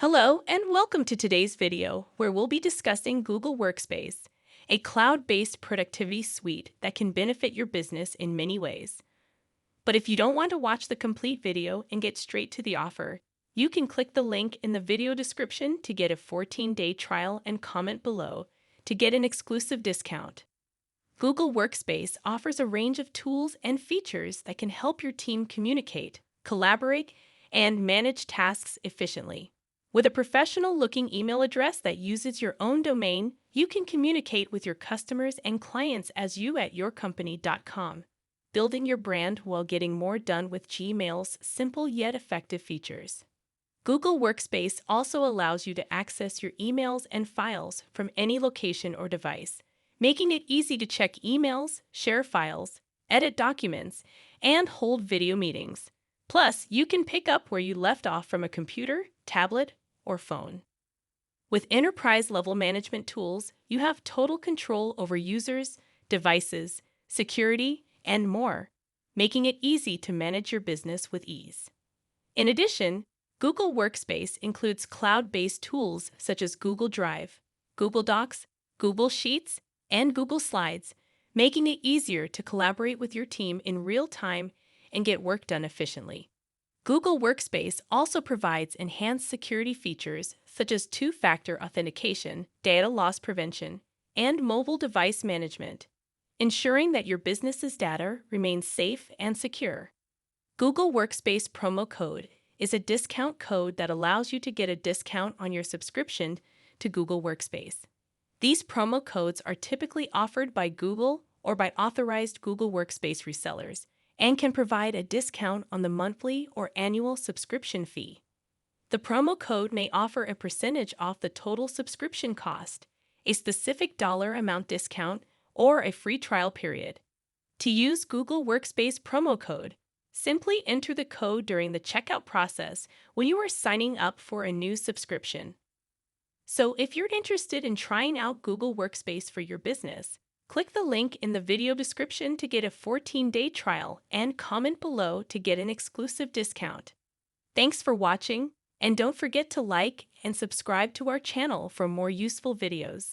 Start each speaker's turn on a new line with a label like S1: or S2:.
S1: Hello and welcome to today's video where we'll be discussing Google Workspace, a cloud-based productivity suite that can benefit your business in many ways. But if you don't want to watch the complete video and get straight to the offer, you can click the link in the video description to get a 14-day trial and comment below to get an exclusive discount. Google Workspace offers a range of tools and features that can help your team communicate, collaborate, and manage tasks efficiently. With a professional-looking email address that uses your own domain, you can communicate with your customers and clients as you at yourcompany.com, building your brand while getting more done with Gmail's simple yet effective features. Google Workspace also allows you to access your emails and files from any location or device, making it easy to check emails, share files, edit documents, and hold video meetings. Plus, you can pick up where you left off from a computer, tablet, or phone. With enterprise-level management tools, you have total control over users, devices, security, and more, making it easy to manage your business with ease. In addition, Google Workspace includes cloud-based tools such as Google Drive, Google Docs, Google Sheets, and Google Slides, making it easier to collaborate with your team in real time and get work done efficiently. Google Workspace also provides enhanced security features such as two-factor authentication, data loss prevention, and mobile device management, ensuring that your business's data remains safe and secure. Google Workspace promo code is a discount code that allows you to get a discount on your subscription to Google Workspace. These promo codes are typically offered by Google or by authorized Google Workspace resellers, and can provide a discount on the monthly or annual subscription fee. The promo code may offer a percentage off the total subscription cost, a specific dollar amount discount, or a free trial period. To use Google Workspace promo code, simply enter the code during the checkout process when you are signing up for a new subscription. So if you're interested in trying out Google Workspace for your business, click the link in the video description to get a 14-day trial and comment below to get an exclusive discount. Thanks for watching, and don't forget to like and subscribe to our channel for more useful videos.